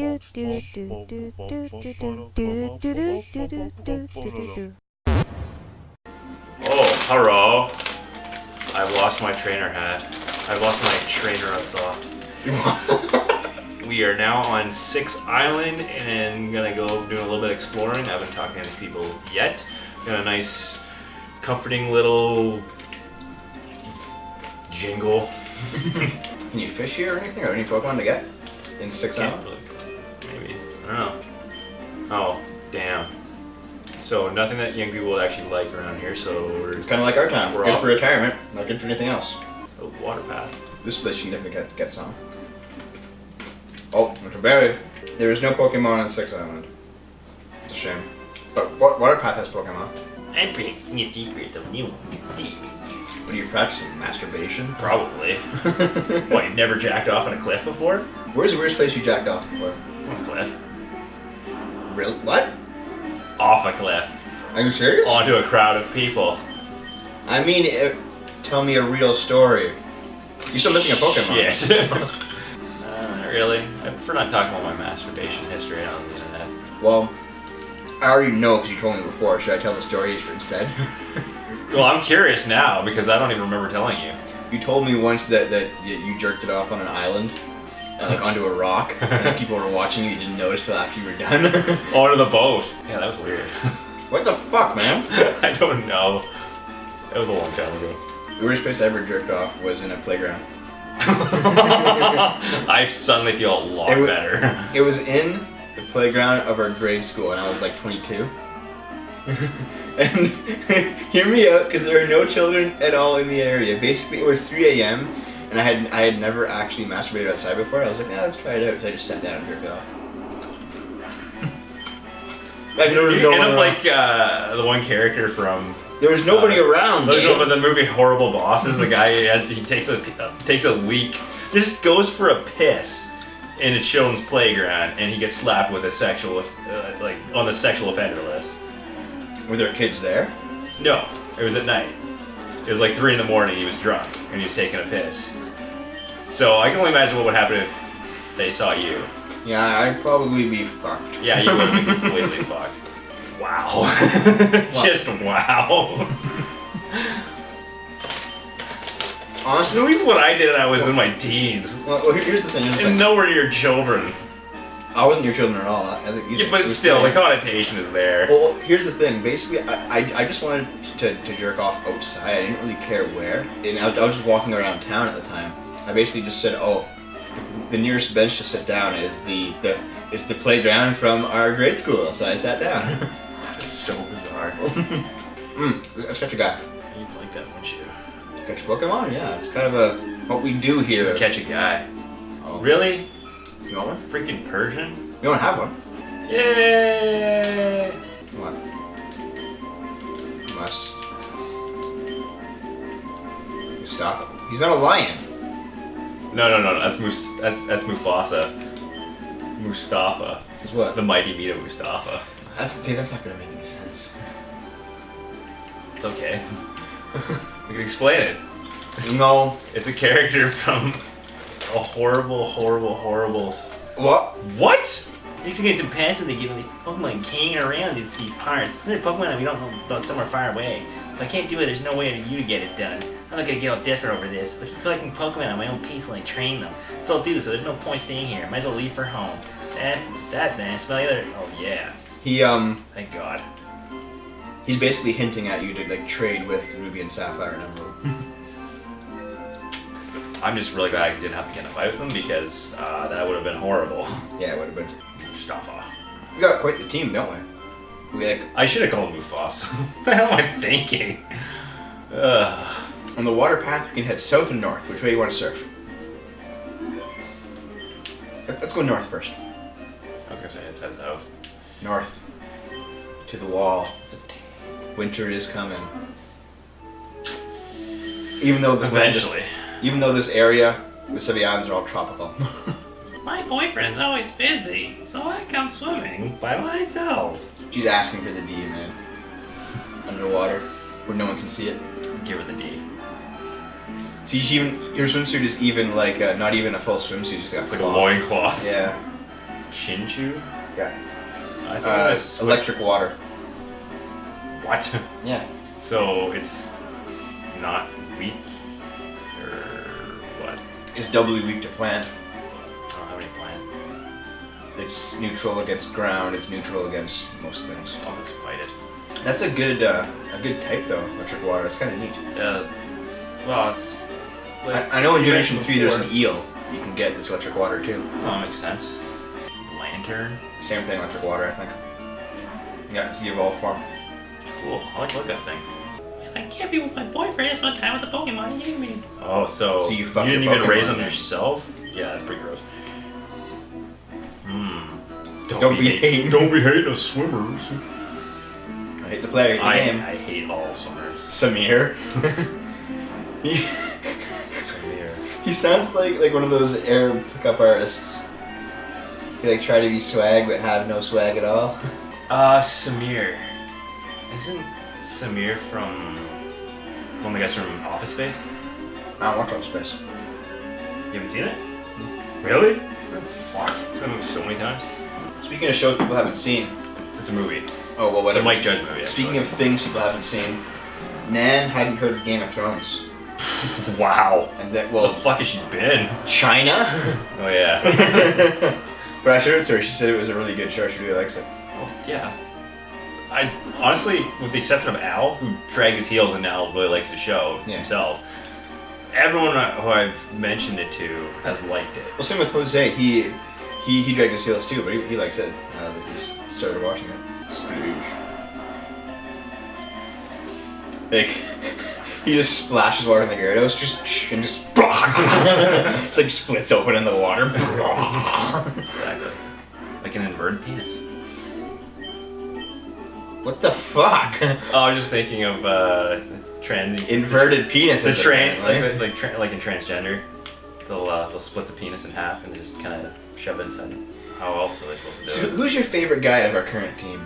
Oh, hello. I've lost my trainer hat. I've lost my trainer of thought. We are now on Sevii Island and gonna go doing a little bit of exploring. I haven't talked to any people yet. Got a nice, comforting little jingle. Can you fish here or anything? Or any Pokemon to get in Sevii Islands? Maybe. I don't know. Oh, damn. So nothing that young people would actually like around here, so it's kind of like our town. We're good for retirement, not good for anything else. A water path. This place you can definitely get some. Oh, Mr. Barry. There is no Pokemon on Sevii Island. It's a shame. But water path has Pokemon. I'm practicing a secret of new. What are you practicing? Masturbation? Probably. What, you've never jacked off on a cliff before? Where's the weirdest place you jacked off before? On a cliff. Real? What? Off a cliff. Are you serious? Onto a crowd of people. I mean, tell me a real story. You're still missing a Pokemon. Yes. Not really. I prefer not talking about my masturbation history on the internet. Well, I already know because you told me before. Should I tell the story instead? Well, I'm curious now because I don't even remember telling you. You told me once that you jerked it off on an island, like onto a rock, and people were watching you. You didn't notice till after you were done. Onto the boat. Yeah, that was weird. What the fuck, man? I don't know. That was a long time ago. The weirdest place I ever jerked off was in a playground. I suddenly feel a lot better. It was in the playground of our grade school, and I was like 22. And hear me out, because there are no children at all in the area. Basically, it was 3 a.m. and I had never actually masturbated outside before. I was like, yeah, let's try it out. So I just sat down and jerked off. You end up like the one character from. There was nobody around. But the movie Horrible Bosses, the guy he takes a leak, just goes for a piss in a children's playground, and he gets slapped with a sexual, like on the sexual offender list. Were there kids there? No, it was at night. It was like 3 in the morning. He was drunk and he was taking a piss. So I can only imagine what would happen if they saw you. Yeah, I'd probably be fucked. Yeah, you would be completely fucked. Wow. Just wow. Honestly, at least what I did, I was in my teens. Well, here's the thing. And nowhere near children. I wasn't your children at all. Yeah, but still, the connotation is there. Well, here's the thing. Basically, I just wanted to jerk off outside. I didn't really care where. And I was just walking around town at the time. I basically just said, oh, the nearest bench to sit down is the playground from our grade school. So I sat down. That's so bizarre. Let's catch a guy. You'd like that, wouldn't you? Catch Pokemon? Yeah, it's kind of what we do here. Catch a guy. Oh. Really? You want one? Freaking Persian? You don't have one? Yay! Come on. Must. Mustafa. He's not a lion. No. That's Mufasa. Mustafa. It's what? The mighty meat of Mustafa. That's not gonna make any sense. It's okay. We can explain it. No. It's a character from a horrible. What? What? These guys in past when they give me Pokemon hanging around these parts. They're Pokemon we don't know about somewhere far away. If I can't do it, there's no way for you to get it done. I'm not gonna get all desperate over this. I keep collecting Pokemon on my own pace while I train them. So I'll do this, so there's no point staying here. Might as well leave for home. That then, smell the other. Oh yeah. Thank God. He's basically hinting at you to like trade with Ruby and Sapphire and Emerald. I'm just really glad I didn't have to get in a fight with him because that would have been horrible. Yeah, it would have been. Mustafa. We got quite the team, don't we? I should have called him Mufasa. What the hell am I thinking? On the water path, we can head south and north. Which way do you want to surf? Let's go north first. I was gonna say it's south. North. To the wall. Winter is coming. Even though this area, the Sevii Islands are all tropical. My boyfriend's always busy, so I come swimming by myself. She's asking for the D, man. Underwater, where no one can see it. Give her the D. See, her swimsuit is even like not even a full swimsuit, just got it's like a loincloth. Yeah. Chinchu? Yeah. I thought it was Electric water. What? Yeah. So it's not weak or what? It's doubly weak to plant. I don't have any plan. It's neutral against ground. It's neutral against most things. I'll just fight it. That's a good type though. Electric water. It's kind of neat. Well, it's like I know in you Generation mentioned 3 there's before. an eel you can get that's electric water too. Oh, that makes sense. Lantern. Same thing, electric water, I think. Yeah, it's the evolved form. Cool. I like that thing. I can't be with my boyfriend. I spent time with the Pokemon he gave me. Oh, so So you fuck didn't your even raise Pokemon them then. yourself? Yeah, that's pretty gross. Don't be hating. Don't be hating us swimmers. I hate the player, I hate the game. I hate all swimmers. Samir. Samir. He sounds like one of those Arab pickup artists. He like try to be swag but have no swag at all. Samir. Isn't Samir from one of the guys from Office Space? I don't watch Office Space. You haven't seen it? Really? Fuck. I've seen it so many times. Speaking of shows people haven't seen. It's a movie. Oh well, It's a whatever. Mike Judge movie. Speaking of things people haven't seen, Nan hadn't heard of Game of Thrones, Wow. and that Where the well, fuck has she been? China. Oh yeah. But I showed it to her. She said it was a really good show. She really likes it. Oh yeah. I honestly, with the exception of Al, who dragged his heels and now really likes the show Yeah. himself, everyone who I've mentioned it to has liked it. Well, same with Jose. He dragged his heels too, but he likes it now that he's started watching it. Splooge. Like he just splashes water in the Gyarados, and just it's like splits open in the water. Exactly. Like an inverted penis. What the fuck? Oh, I was just thinking of the trend. Inverted penis. The is train, apparently. like in transgender, they'll split the penis in half and just kind of shove it inside. How else are they supposed to do So it? who's your favorite guy of our current team?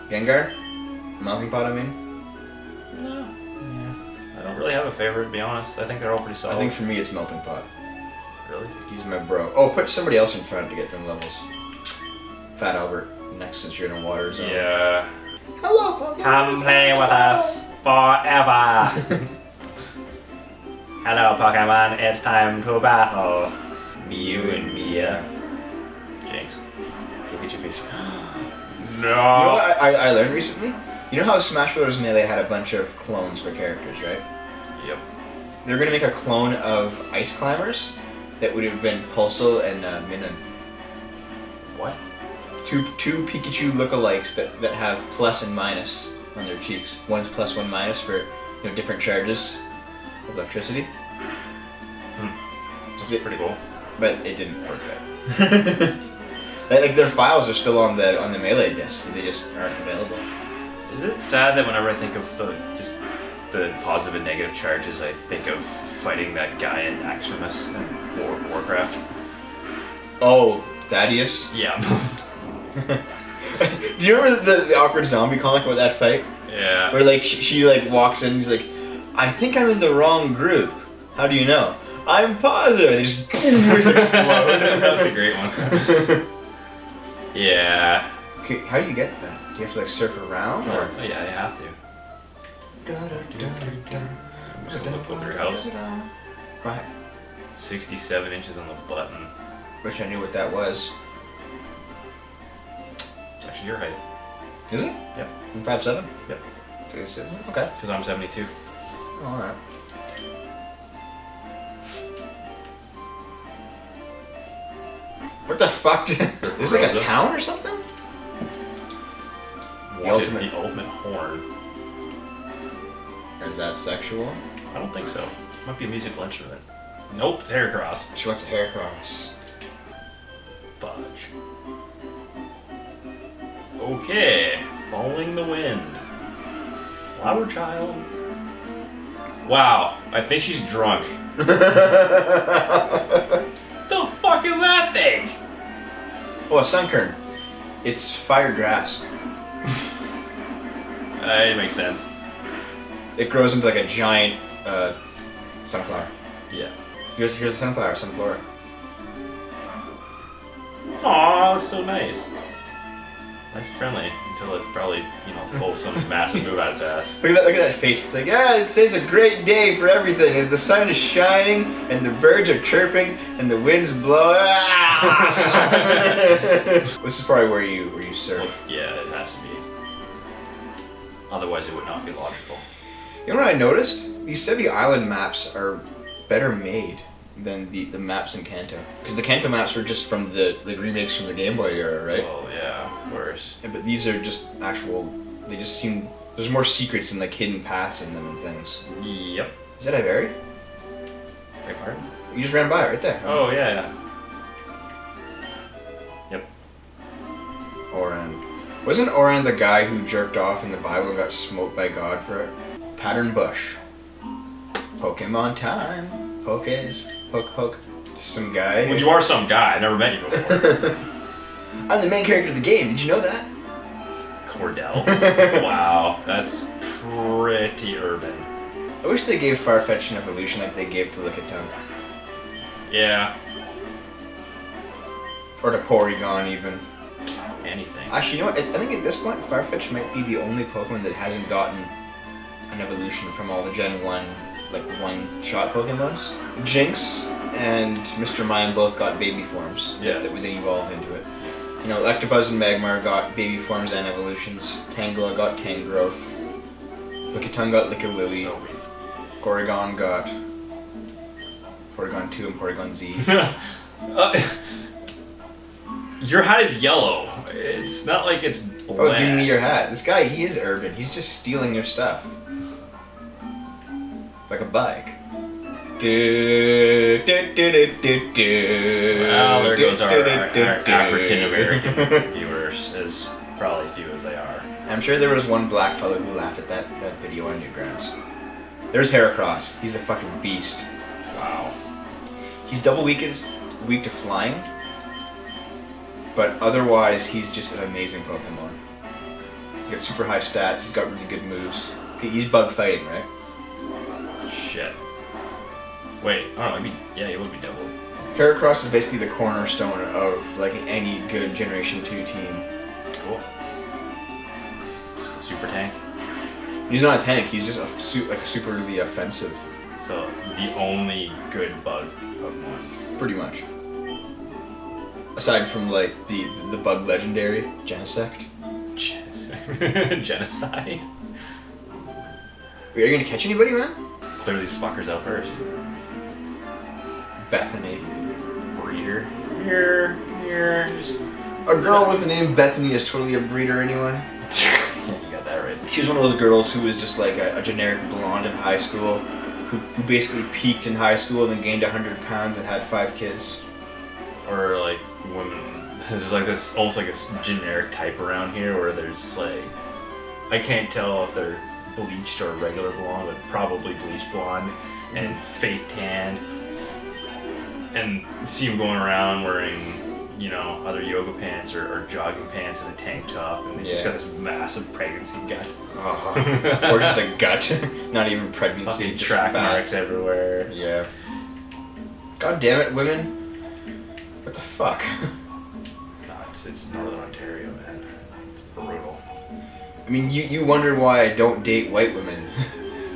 Gengar? Melting Pot, I mean? No. Yeah. I don't really have a favorite, to be honest. I think they're all pretty solid. I think for me it's Melting Pot. Really? He's my bro. Oh, put somebody else in front to get them levels. Fat Albert, next since you're in a water zone. Yeah. Hello, Pokemon. Come play with us forever. Hello, Pokemon. It's time to battle. Mew and Mia. Jinx. Pikachu. You know what I learned recently? You know how Smash Bros. Melee had a bunch of clones for characters, right? Yep. They're gonna make a clone of Ice Climbers that would have been Pulsel and Minun. What? Two Pikachu lookalikes that have plus and minus on their cheeks. One's plus, one minus for different charges of electricity. That's pretty cool. But it didn't work out. Like their files are still on the Melee disk. They just aren't available. Is it sad that whenever I think of just the positive and negative charges, I think of fighting that guy in Axrimus in Warcraft? Oh, Thaddeus. Yeah. Do you remember the awkward zombie comic about that fight? Yeah. Where like she like walks in and he's like, I think I'm in the wrong group. How do you know? I'm positive. They just explode. That was a great one. Yeah. Okay, how do you get that? Do you have to like surf around? Or? Oh yeah, you have to. I'm just gonna look over your house. Right. 67 inches on the button. Wish I knew what that was. It's actually your height. Is it? Yep. I'm 5'7"? Yep. 5'7". Okay. Because I'm 72. Alright. What the fuck? Is this like a town or something? The ultimate- ultimate horn. Is that sexual? I don't think so. Might be a musical instrument. Nope, it's Heracross. She wants a hair cross. Fudge. Okay, following the wind. Flower child. Wow, I think she's drunk. The fuck is that thing? Oh, a sunkern. It's fire grass. It makes sense. It grows into like a giant sunflower. Yeah. Here's a sunflower, sunflora. Aw, looks so nice. Nice and friendly until it probably, pulls some massive move out its ass. Look at that face. It's like, today's a great day for everything. And the sun is shining, and the birds are chirping, and the wind's blowing. This is probably where you surf. Well, yeah, it has to be. Otherwise, it would not be logical. You know what I noticed? These Sevii Island maps are better made than the maps in Kanto. Because the Kanto maps were just from the remakes from the Game Boy era, right? Oh yeah, worse. Yeah, but these are just actual. They just seem. There's more secrets and like hidden paths in them and things. Yep. Is that Iveri? Beg pardon? You just ran by it right there. Oh yeah. Yep. Oran. Wasn't Oran the guy who jerked off in the Bible and got smoked by God for it? Pattern Bush. Pokemon time. Pokes. Poke. Some guy. Well, you are some guy. I never met you before. I'm the main character of the game. Did you know that? Cordell. Wow, that's pretty urban. I wish they gave Farfetch an evolution like they gave to Lickitung. Yeah. Or to Porygon even. Anything. Actually, you know what? I think at this point, Farfetch might be the only Pokemon that hasn't gotten an evolution from all the Gen 1, like one-shot Pokemons. Jinx and Mr. Mime both got baby forms. Yeah. That they evolve into it. You know, Electabuzz and Magmar got baby forms and evolutions. Tangela got Tangrowth. Lickitung got Lickalily. So weak. Porygon got Porygon 2 and Porygon Z. Your hat is yellow. It's not like it's black. Oh, give me your hat. This guy, he is urban. He's just stealing your stuff. Like a bike. Well, there goes our African American viewers, as probably few as they are. I'm sure there was one black fellow who laughed at that video on Newgrounds. There's Heracross. He's a fucking beast. Wow. He's double weak to flying, but otherwise he's just an amazing Pokemon. He's got super high stats. He's got really good moves. Okay, he's bug fighting, right? Shit. Wait, oh, yeah, it would be double. Heracross is basically the cornerstone of like any good Generation 2 team. Cool. Just the super tank. He's not a tank. He's just a superly offensive. So the only good bug Pokemon. Pretty much. Aside from like the bug legendary Genesect. Genocide. Wait, are you gonna catch anybody, man? Clear these fuckers out first. Bethany. Breeder. Here. Just... A girl with the name Bethany is totally a breeder anyway. You got that right. She was one of those girls who was just like a generic blonde in high school, who basically peaked in high school and then gained 100 pounds and had 5 kids. Or like women, there's like this almost like a generic type around here where there's like, I can't tell if they're bleached or regular blonde, but probably bleached blonde and fake tanned, and see them going around wearing, other yoga pants or jogging pants and a tank top, and they just got this massive pregnancy gut. Or just a gut, not even pregnancy. Fucking just track fat. marks everywhere. Yeah. God damn it, women. What the fuck? No, it's Northern Ontario, man. It's brutal. I mean, you wonder why I don't date white women.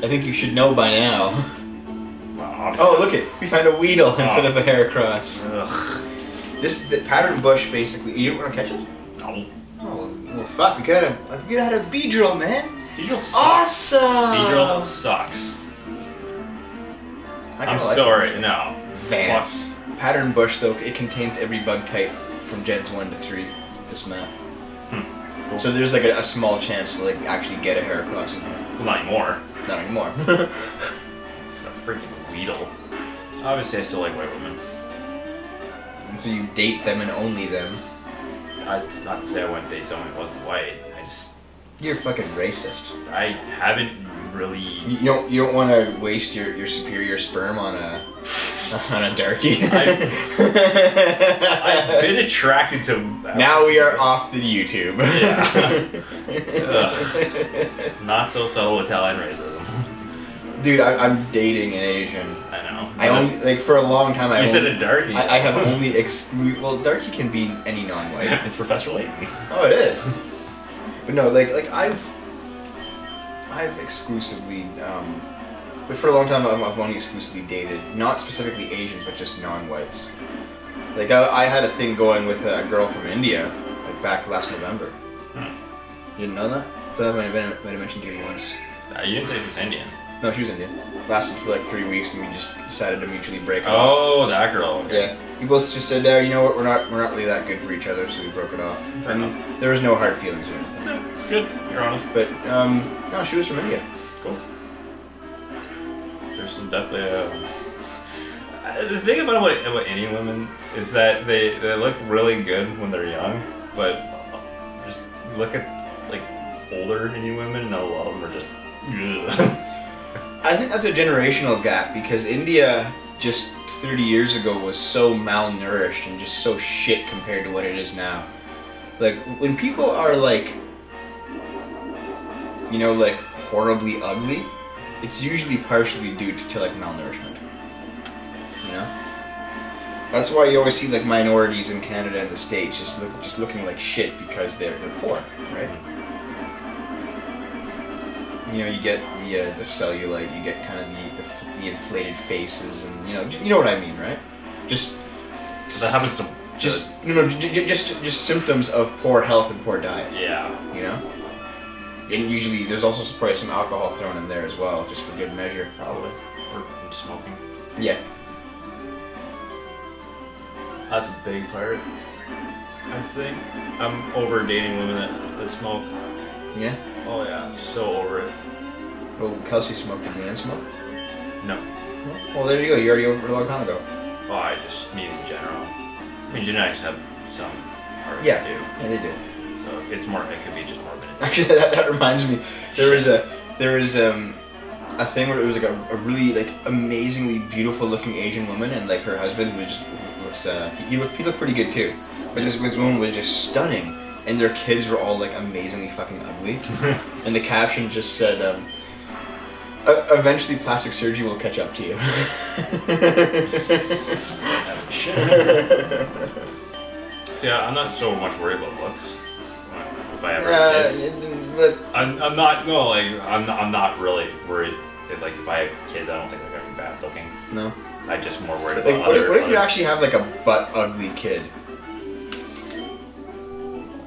I think you should know by now. Well, obviously. Oh, look it! We found a Weedle instead of a Heracross. Ugh. The pattern bush basically. You didn't want to catch it? No. Oh, well, fuck. We could have had a Beedrill, man. Beedrill sucks. Awesome. Beedrill sucks. I'm sorry, no. Vance. Pattern bush though, it contains every bug type from Gens 1 to 3. This map. Cool. So there's like a small chance to like actually get a Heracross in here. Well, not anymore. Not anymore. It's a freaking Weedle. Obviously, I still like white women. And so you date them and only them. Not to say I wouldn't date someone who wasn't white. You're fucking racist. I haven't really. You don't want to waste your superior sperm on a darkie. I've been attracted to. Now we are off the YouTube. Yeah. Not so subtle Italian racism. Dude, I'm dating an Asian. I know. I only like for a long time. You said a darkie. I have only well, darkie can be any non-white. It's Professor Layton. Oh, it is. But no, like I've exclusively, but for a long time I've only exclusively dated not specifically Asians, but just non-whites. Like I had a thing going with a girl from India, like back last November. You didn't know that? So that might have mentioned to you once. You didn't say she was Indian. No, she was Indian. Lasted for like 3 weeks, and we just decided to mutually break off. Oh, that girl. Okay. Yeah, we both just said, you know what, we're not really that good for each other, so we broke it off. Fair And enough. there was no hard feelings or anything. Yeah, it's good. You're honest. But no, she was from India. Cool. There's some definitely the thing about Indian women is that they look really good when they're young, but just look at like older Indian women and a lot of them are just ugh. I think that's a generational gap because India just 30 years ago was so malnourished and just so shit compared to what it is now. Like when people are like, you know, like horribly ugly, it's usually partially due to like malnourishment. You know? That's why you always see like minorities in Canada and the States just looking like shit because they're poor, right? You know, you get the cellulite, you get kind of the inflated faces, and you know what I mean, right? Just That happens to just symptoms of poor health and poor diet. yeah. You know, and usually there's also probably some alcohol thrown in there as well, just for good measure. Probably. Or smoking. Yeah. That's a big part. I think I'm over dating women that smoke. Yeah. Oh yeah, so over it. Well, Kelsey smoked. Did Leanne smoke? No. Well, there you go. You already over a long time ago. Oh, I just mean in general. I mean, genetics have some part of Yeah. it too. Yeah, they do. So it's more. It could be just morbid. Actually, that reminds me. There was a thing where it was like a really like amazingly beautiful looking Asian woman, and like her husband who looks he looked pretty good too. But this woman was just stunning, and their kids were all like amazingly fucking ugly. And the caption just said, "Eventually, plastic surgery will catch up to you." See, I'm not so much worried about looks. If I ever have kids, I'm not. No, like I'm not really worried. Like if I have kids, I don't think they're gonna be bad looking. No. I'm just more worried Like, about what other. if you actually have like a butt ugly kid?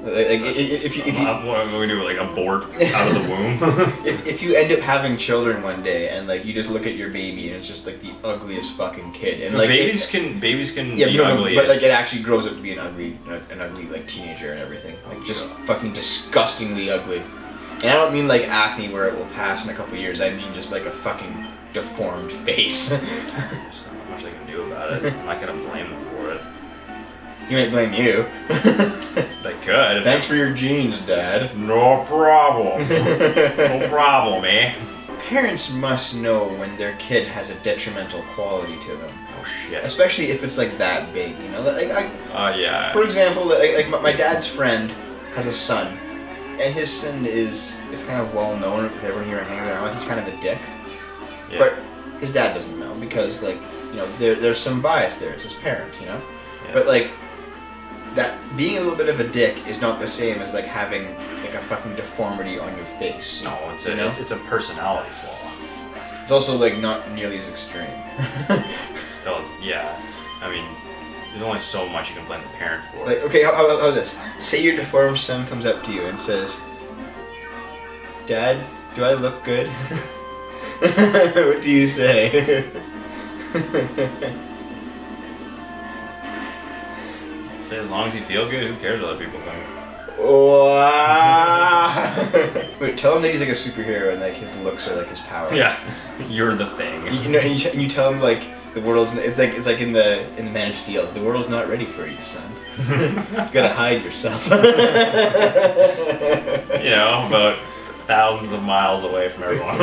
Like if you what am I gonna do? Like abort out of the womb? if you end up having children one day and like you just look at your baby and it's just like the ugliest fucking kid and like babies can yeah, be no, ugly. but like it actually grows up to be an ugly like teenager and everything, like just fucking disgustingly ugly. And I don't mean like acne where it will pass in a couple years. I mean just like a fucking deformed face. There's not much I can do about it. I'm not gonna blame them for it. You might blame you. They could. Thanks for your genes, Dad. No problem. No problem, eh? Parents must know when their kid has a detrimental quality to them. Oh shit. Especially if it's like that big, you know? Like Yeah. for example, like my dad's friend has a son, and his son it's kind of well known with everyone here hangs around with. He's kind of a dick, Yeah. but his dad doesn't know because like you know there's some bias there. It's his parent, you know. Yeah. But like that being a little bit of a dick is not the same as like having like a fucking deformity on your face. No, it's you know? a personality flaw. It's also like not nearly as extreme. Oh, yeah. I mean, there's only so much you can blame the parent for. Like, okay, how about this? Say your deformed son comes up to you and says, "Dad, do I look good?" What do you say? Say as long as you feel good, who cares what other people think? Wow. Wait, tell him that he's like a superhero and like his looks are like his power. Yeah, you're the thing. You know, and you tell him like the world's. It's like in the Man of Steel. The world's not ready for you, son. You gotta hide yourself. You know, about thousands of miles away from everyone.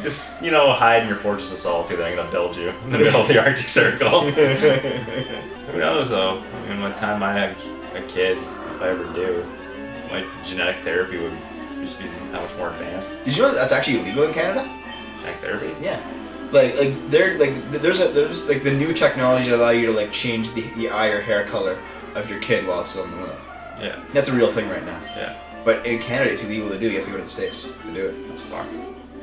Just, hide in your fortress of solitude that I'm gonna build you in the middle of the Arctic Circle. Who knows though? I mean, by the time I have a kid, if I ever do, my genetic therapy would just be that much more advanced. Did you know that's actually illegal in Canada? Genetic therapy? Yeah. There's like the new technologies that allow you to like change the eye or hair color of your kid while it's still in the womb. Yeah. That's a real thing right now. Yeah. But in Canada, it's illegal to do. You have to go to the States to do it. That's fucked.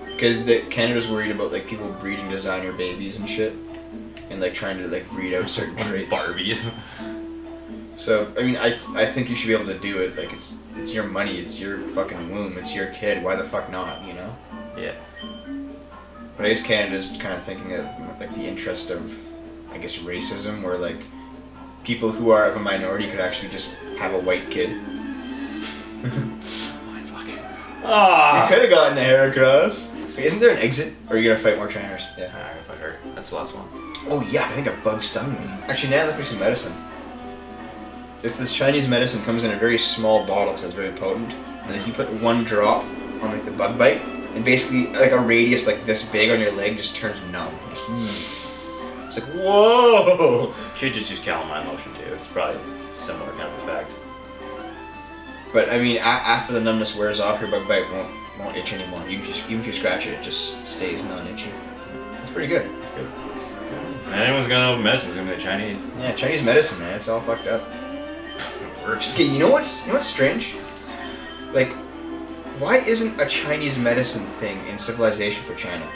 Because Canada's worried about like people breeding designer babies and shit, and like trying to like breed out certain traits. Barbies. So I mean, I think you should be able to do it. Like it's your money, it's your fucking womb, it's your kid. Why the fuck not? You know. Yeah. But I guess Canada's kind of thinking of like the interest of, I guess, racism, where like people who are of a minority could actually just have a white kid. My fuck. Ah. You could have gotten a hair across. Wait, isn't there an exit? Or are you gonna fight more trainers? Yeah. Alright, fuck her. That's the last one. Oh yeah, I think a bug stung me. Actually, now let me some medicine. It's this Chinese medicine, comes in a very small bottle, so it's very potent. And then you put one drop on like the bug bite, and basically like a radius like this big on your leg just turns numb. It's like, whoa! Should just use calamine lotion too. It's probably similar kind of effect. But I mean, after the numbness wears off, your bug bite won't itch anymore. Even if you scratch it, it just stays non-itchy. It's pretty good. It's good. Anyone's gonna know medicine's gonna be the Chinese. Yeah, Chinese medicine, man, it's all fucked up. It works. Okay, you know what's strange? Like, why isn't a Chinese medicine thing in civilization for China?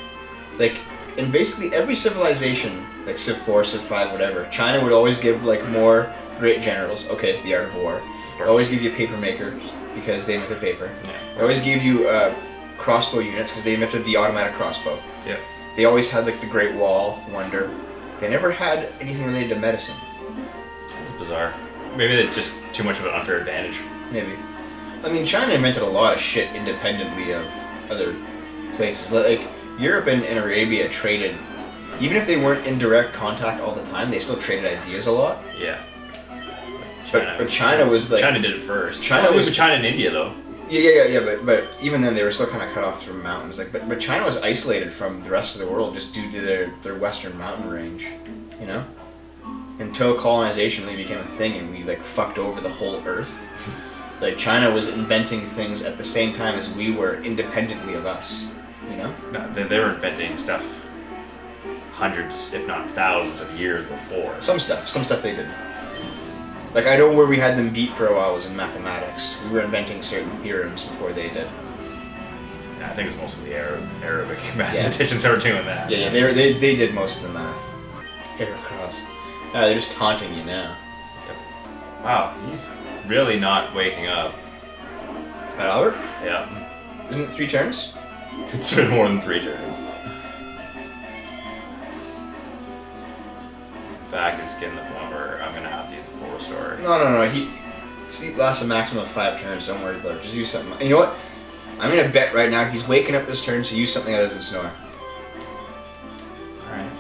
Like, in basically every civilization, like Civ 4, Civ 5, whatever, China would always give like more great generals. Okay, the art of war. They always give you paper makers because they invented paper. Yeah. They always gave you crossbow units because they invented the automatic crossbow. Yeah. They always had like the Great Wall, Wonder. They never had anything related to medicine. It's bizarre. Maybe they're just too much of an unfair advantage. Maybe. I mean, China invented a lot of shit independently of other places. Like, Europe and Arabia traded, even if they weren't in direct contact all the time, they still traded ideas a lot. Yeah. But China was like... China did it first. China was... China and India though. Yeah, but even then they were still kind of cut off from mountains. Like, but China was isolated from the rest of the world just due to their western mountain range, you know? Until colonization really became a thing and we like fucked over the whole earth. Like, China was inventing things at the same time as we were independently of us, you know? No, they were inventing stuff hundreds, if not thousands of years before. Some stuff they did. Like, I know where we had them beat for a while was in mathematics. We were inventing certain theorems before they did. Yeah, I think it was mostly the Arabic mathematicians that were doing that. Yeah, they did most of the math. Hair across. They're just taunting you now. Yep. Wow, he's really not waking up. Pat Albert? Yeah. Isn't it 3 turns? It's been more than 3 turns. In fact, it's getting to the point where I'm gonna have to use a full restore. No. Sleep lasts a maximum of 5 turns. Don't worry about it. Just use something. You know what? I'm gonna bet right now he's waking up this turn, so use something other than snore. Alright.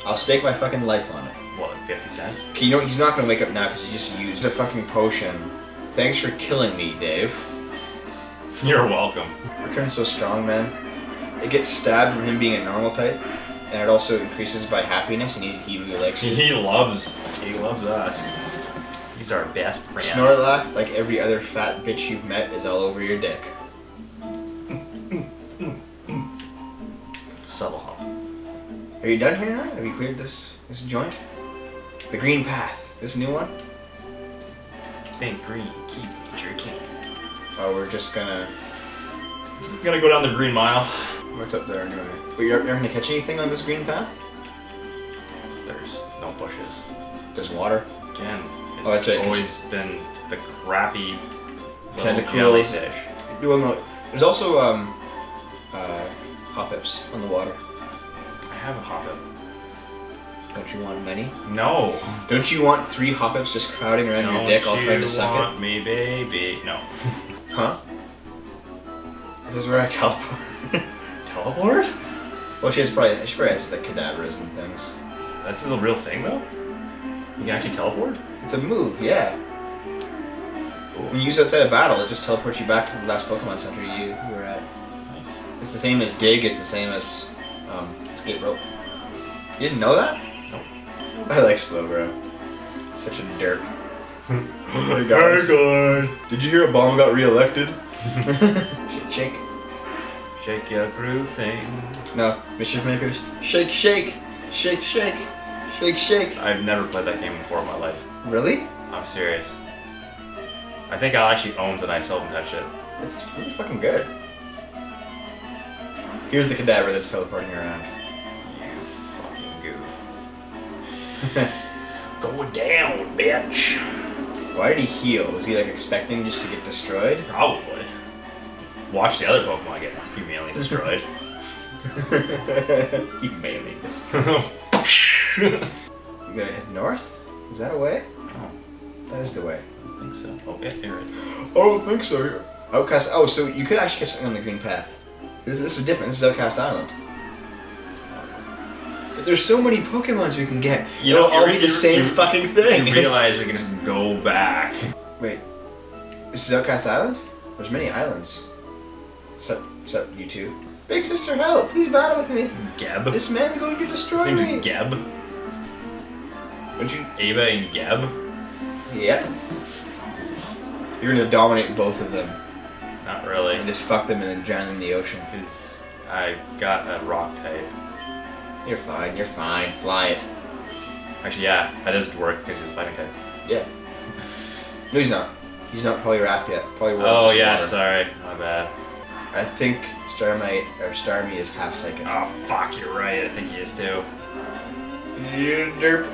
I'll stake my fucking life on it. What, like 50 cents? Okay, you know what? He's not gonna wake up now because he just used a fucking potion. Thanks for killing me, Dave. You're welcome. Your turn's so strong, man. It gets stabbed from him being a normal type, and it also increases by happiness, and he really likes you. He loves us. He's our best friend. Snorlax, like every other fat bitch you've met, is all over your dick. Subtle hump. Are you done here now? Have you cleared this joint? The green path. This new one? Think green, keep nature king. Oh, we're just gonna... I'm gonna go down the green mile. What's up there anyway? But you're gonna catch anything on this green path? There's no bushes. There's water. Again, Oh, that's it's right, 'cause- always been the crappy little Tentacles. jellyfish. Well, no. There's also hop-ups on the water. I have a hop-up. Don't you want many? No. Don't you want 3 hop-ups just crowding around your dick all trying to suck it? Don't you want me, baby? No. Huh? This is where I teleport. Teleport? Well, she probably has like cadavers and things. That's the real thing, though? You can actually teleport? It's a move, yeah. Cool. When you use it outside of battle, it just teleports you back to the last Pokemon Center you were at. Nice. It's the same as Dig, it's the same as Escape Rope. You didn't know that? Nope. I like Slowbro. Such a derp. Hey guys. Did you hear Obama got re-elected? Shake. Shake your groove thing. No, Mischief Makers. Shake, shake, shake, shake, shake, shake. I've never played that game before in my life. Really? I'm serious. I think Al actually owns it and I still haven't touched it. It's really fucking good. Here's the cadaver that's teleporting around. You fucking goof. Go down, bitch. Why did he heal? Was he like expecting just to get destroyed? Probably. Watch the other Pokemon get humanely destroyed. He mainly. You gotta head north? Is that a way? Oh, That is the way. I think so. Oh, yeah, you're right. Oh, I think so. Outcast. Oh, so you could actually catch something on the green path. This is different. This is Outcast Island. But there's so many Pokemons we can get. You It'll know, all you- be the same you- fucking thing. You realize we can just go back. Wait. This is Outcast Island? There's many islands. What's up, you two? Big sister, help! Please battle with me. Geb. This man's going to His destroy name's me. Geb. Don't you Ava and Geb? Yeah. You're gonna dominate both of them Not really. and just fuck them and then drown them in the ocean. Because I got a rock type. You're fine, fly it. Actually, yeah, that doesn't work because he's a fighting type. Yeah. No, he's not. He's not Poliwrath yet. Poliwrath Oh, is yeah, water. sorry. My bad. I think Starmie is half psychic. Oh, fuck, you're right. I think he is too. Derp.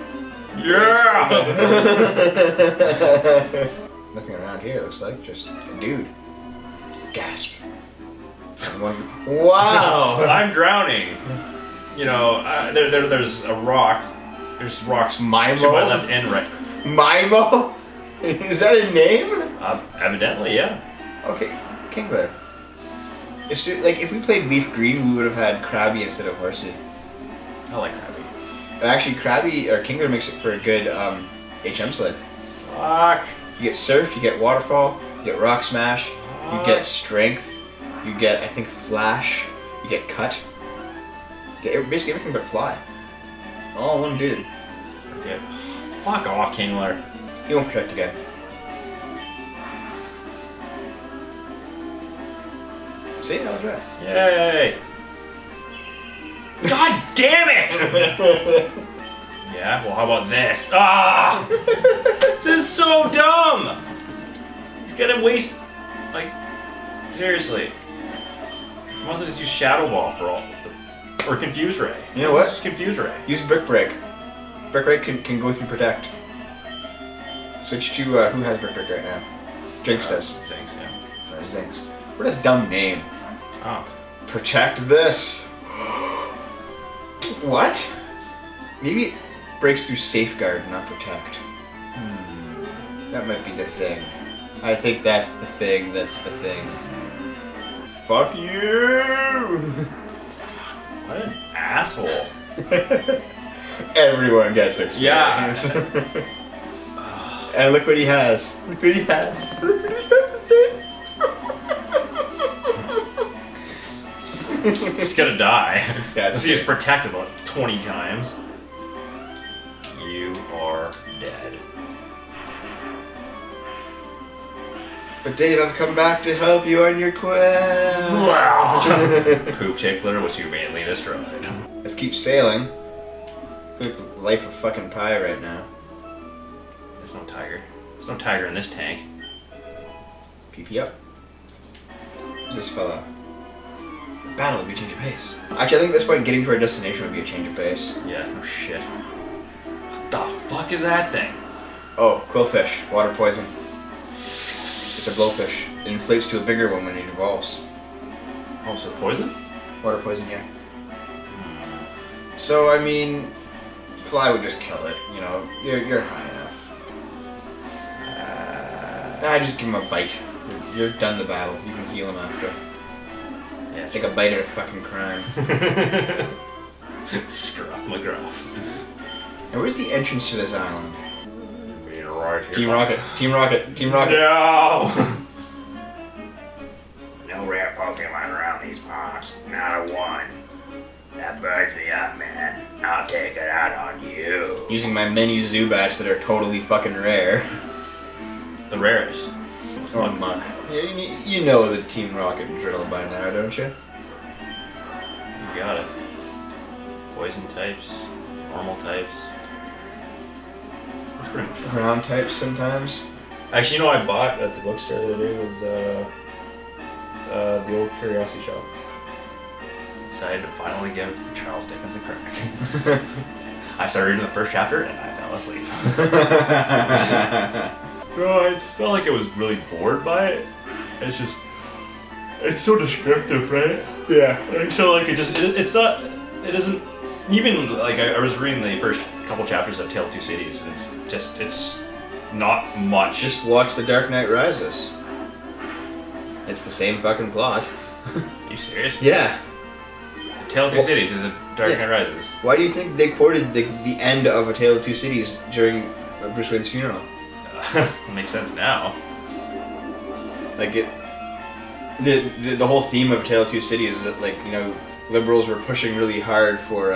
Yeah! Nothing around here, looks like. Just a dude. Gasp. Wow! I'm drowning. You know, there's a rock. There's rocks Mimo? to my left and right. Mimo? Is that a name? Evidently, yeah. Okay, Kingler. It's like if we played Leaf Green, we would have had Krabby instead of Horsey. I like Krabby. Actually, Krabby or Kingler makes it for a good HM slave. Fuck. You get Surf, you get Waterfall, you get Rock Smash, you get Strength, you get, I think, Flash, you get Cut. You get basically everything but Fly. All one dude. Yeah. Fuck off, Kingler. He won't protect again. See, that was right. Yay. God damn it! Yeah, well, how about this? Ah! This is so dumb! He's gonna waste, like, seriously. He wants to just use Shadow Ball for all, or Confuse Ray. You know what? Just Confuse Ray. Use Brick Break. Brick Break can go through Protect. Switch to, who has Brick Break right now? Jinx does. Zinx, yeah. Or Zinx. What a dumb name. Oh. Protect this. What? Maybe it breaks through Safeguard, not Protect. That might be the thing. I think that's the thing. That's the thing. Fuck you! What an asshole. Everyone gets experience. Yeah. And look what he has. Look what he has. Look what he has. He's gonna die. Yeah, it's Because he was okay. protected like 20 times. You are dead. But Dave, I've come back to help you on your quest. Poop Tickler was humanely destroyed. Let's keep sailing. Look at the life of fucking Pi right now. There's no tiger. There's no tiger in this tank. PP up. Who's this fella? Battle would be a change of pace. Actually, I think at this point, getting to our destination would be a change of pace. Yeah, no shit. What the fuck is that thing? Oh, Quillfish, water poison. It's a blowfish. It inflates to a bigger one when it evolves. Oh, so poison? Water poison, yeah. So, I mean, Fly would just kill it. You know, you're high enough. Just give him a bite. You're done the battle. You can heal him after. Yeah, Take a bite at a fucking crime. Scruff McGruff. Now, where's the entrance to this island? Being right here. Team Rocket, Team Rocket, Team Rocket. No! No rare Pokemon around these parts. Not a one. That burns me up, man. I'll take it out on you. Using my mini Zubats that are totally fucking rare. The rarest. Oh, muck. You know the Team Rocket drill by now, don't you? You got it. Poison types, normal types. That's pretty much it. Ground types sometimes. Actually, you know what I bought at the bookstore the other day was the old Curiosity Shop. Decided to finally give Charles Dickens a crack. I started reading the first chapter and I fell asleep. No, it's not like I was really bored by it. It's just, it's so descriptive, right? Yeah. Like, so like it's not, it isn't, even like I was reading the first couple chapters of Tale of Two Cities and it's not much. Just watch The Dark Knight Rises. It's the same fucking plot. Are you serious? Yeah. Tale of Two Cities is a Dark Knight Rises. Why do you think they quoted the end of A Tale of Two Cities during Bruce Wayne's funeral? Makes sense now. Like the whole theme of A Tale of Two Cities is that, like, you know, liberals were pushing really hard for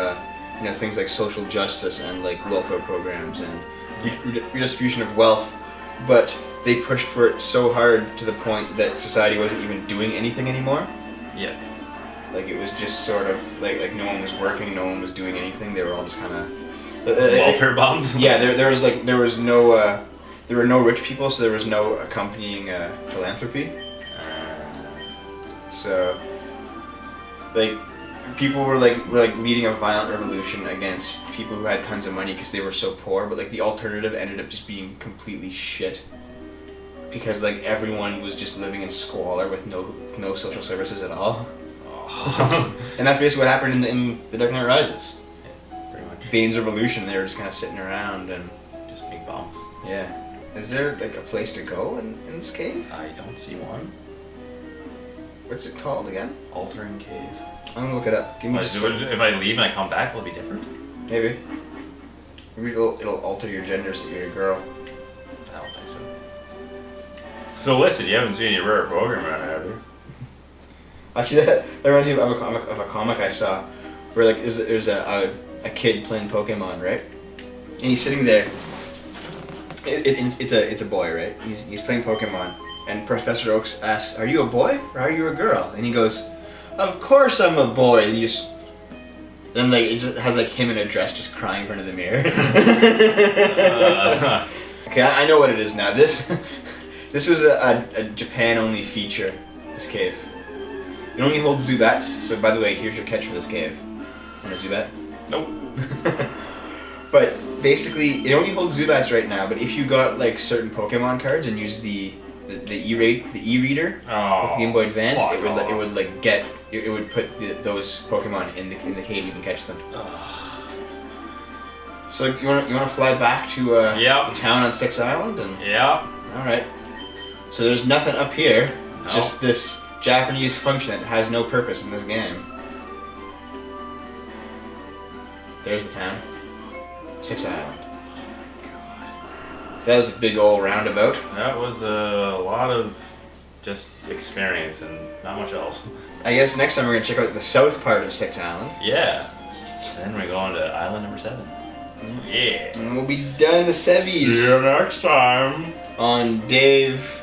you know, things like social justice and like welfare programs and redistribution of wealth, but they pushed for it so hard to the point that society wasn't even doing anything anymore. Yeah. Like it was just sort of like no one was working, no one was doing anything. They were all just kind of Welfare bombs. Yeah, there was no there were no rich people, so there was no accompanying philanthropy. So like people were like leading a violent revolution against people who had tons of money because they were so poor, but like the alternative ended up just being completely shit. Because like everyone was just living in squalor with no social services at all. Oh. And that's basically what happened in The Dark Knight Rises. Yeah, pretty much. Bane's revolution, they were just kind of sitting around and Just big bombs. yeah. Is there like a place to go in this cave? I don't see one. What's it called again? Altering cave. I'm gonna look it up. Give me just a If I leave and I come back, will it be different? maybe. Maybe it'll alter your gender so you're a girl. I don't think so. So listen, you haven't seen any rare Pokemon, have you? Actually, that reminds me of a comic I saw where like there's a kid playing Pokemon, right? And he's sitting there. It's a boy, right? He's playing Pokemon, and Professor Oaks asks, "Are you a boy or are you a girl?" And he goes, "Of course I'm a boy." And you just then like it just has like him in a dress just crying in front of the mirror. Okay, I know what it is now. This was a Japan only feature. This cave. It only holds Zubats. So by the way, here's your catch for this cave. Want a Zubat? Nope. But basically, it only holds Zubats right now. But if you got like certain Pokemon cards and used the e-reader with the Gameboy Advance, it would put those Pokemon in the cave. You can catch them. So you wanna fly back to the town on Six Island and Yeah. all right. So there's nothing up here, No. just this Japanese function that has no purpose in this game. There's the town. Six Island. So that was a big old roundabout. That was a lot of just experience and not much else. I guess next time we're gonna check out the south part of Six Island. Yeah. Then we're going to island number 7. Yeah. And we'll be done the Sevies. See you next time. On Dave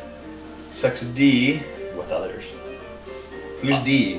Sucks a D. With others. Who's D?